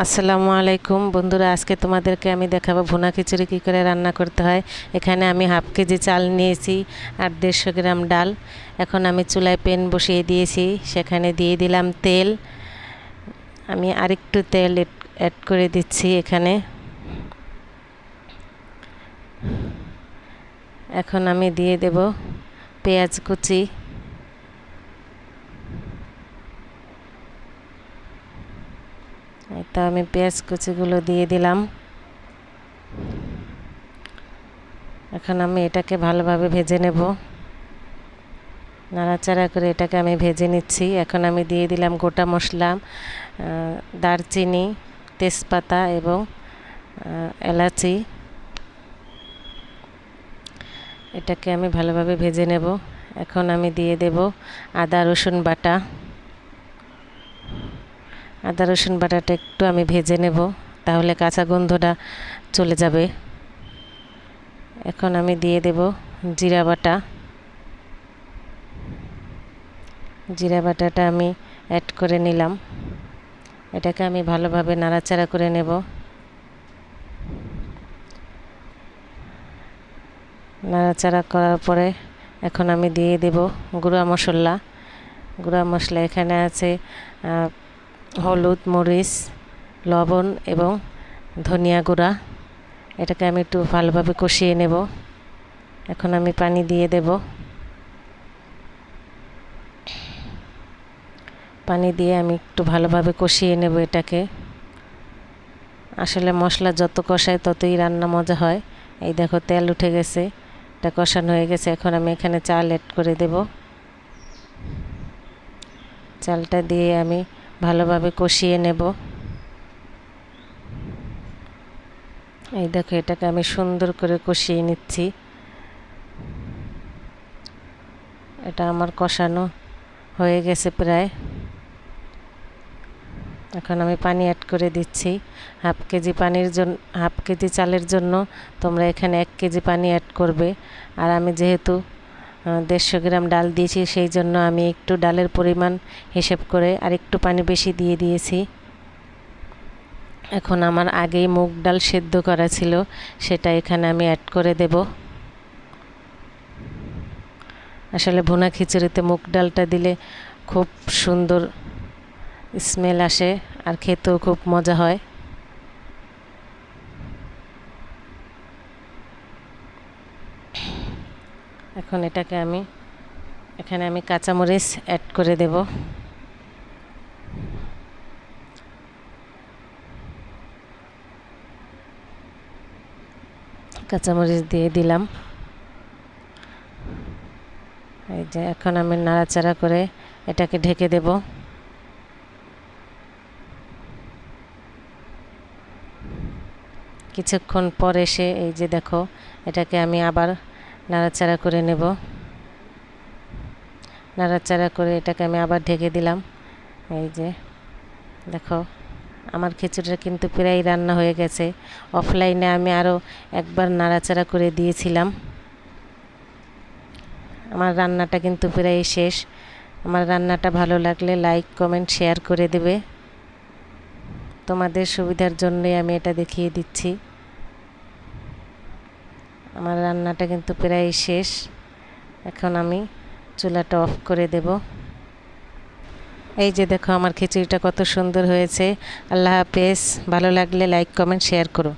আসসালামু আলাইকুম বন্ধুরা, আজকে তোমাদেরকে আমি দেখাবো ভুনা খিচুড়ি কী করে রান্না করতে হয়। এখানে আমি হাফ কেজি চাল নিয়েছি আর 150 গ্রাম ডাল। এখন আমি চুলায় প্যান বসিয়ে দিয়েছি, সেখানে দিয়ে দিলাম তেল। আমি আরেকটু তেল অ্যাড করে দিচ্ছি এখানে। এখন আমি দিয়ে দেব পেঁয়াজ কুচি। তো আমি পেঁয়াজ কুচিগুলো দিয়ে দিলাম। এখন আমি এটাকে ভালোভাবে ভেজে নেব, নাড়াচাড়া করে এটাকে আমি ভেজে নিচ্ছি। এখন আমি দিয়ে দিলাম গোটা মশলা, দারচিনি, তেজপাতা এবং এলাচি। এটাকে আমি ভালোভাবে ভেজে নেব। এখন আমি দিয়ে দেব আদা রসুন বাটা। আদা রসুন বাটাটা একটু আমি ভেজে নেব, তাহলে কাঁচা গন্ধটা চলে যাবে। এখন আমি দিয়ে দেব জিরা বাটা। জিরা বাটাটা আমি অ্যাড করে নিলাম। এটাকে আমি ভালোভাবে নাড়াচাড়া করে নেব। নাড়াচাড়া করার পরে এখন আমি দিয়ে দেব গুঁড়া মশলা। গুঁড়া মশলা এখানে আছে হলুদ, মরিচ, লবণ এবং ধনিয়া গুঁড়া। এটাকে আমি একটু ভালোভাবে কষিয়ে নেব। এখন আমি পানি দিয়ে দেব। পানি দিয়ে আমি একটু ভালোভাবে কষিয়ে নেব এটাকে। আসলে মশলা যত কষায় ততই রান্না মজা হয়। এই দেখো তেল উঠে গেছে, এটা কষানো হয়ে গেছে। এখন আমি এখানে চাল অ্যাড করে দেব। চালটা দিয়ে আমি ভালোভাবে কষিয়ে নেব। এই দেখো এটাকে আমি সুন্দর করে কষিয়ে নিচ্ছি। এটা আমার কষানো হয়ে গেছে প্রায়। এখন আমি পানি অ্যাড করে দিচ্ছি। হাফ কেজি চালের জন্য তোমরা এখানে 1 কেজি পানি অ্যাড করবে। আর আমি যেহেতু 150 গ্রাম ডাল দিয়েছি, সেই জন্য আমি একটু ডালের পরিমাণ হিসেব করে আর একটু পানি বেশি দিয়ে দিয়েছি। এখন আমার আগেই মুগ ডাল সেদ্ধ করা ছিল, সেটা এখানে আমি অ্যাড করে দেব। আসলে ভুনা খিচুড়িতে মুগ ডালটা দিলে খুব সুন্দর স্মেল আসে আর খেতেও খুব মজা হয়। এখন এটাকে এখানে আমি কাঁচামরিচ অ্যাড করে দেব। কাঁচামরিচ দিয়ে দিলাম। এই যে এখন আমি নাড়াচাড়া করে এটাকে ঢেকে দেব। কিছুক্ষণ পর এসে এই যে দেখো এটাকে আমি আবার নাড়াচাড়া করে নেব। নাড়াচাড়া করে এটাকে আমি আবার ঢেকে দিলাম। এই যে দেখো আমার খিচুড়িটা কিন্তু প্রায় রান্না হয়ে গেছে। অফলাইনে আমি আরও একবার নাড়াচাড়া করে দিয়েছিলাম। আমার রান্নাটা কিন্তু প্রায় শেষ। আমার রান্নাটা ভালো লাগলে লাইক, কমেন্ট, শেয়ার করে দেবে। তোমাদের সুবিধার জন্যই আমি এটা দেখিয়ে দিচ্ছি। আমার রান্নাটা কিন্তু প্রায় শেষ। এখন আমি চুলাটা অফ করে দেব। এই যে দেখো আমার খিচুড়িটা কত সুন্দর হয়েছে। আল্লাহ হাফেজ। ভালো লাগলে লাইক, কমেন্ট, শেয়ার করো।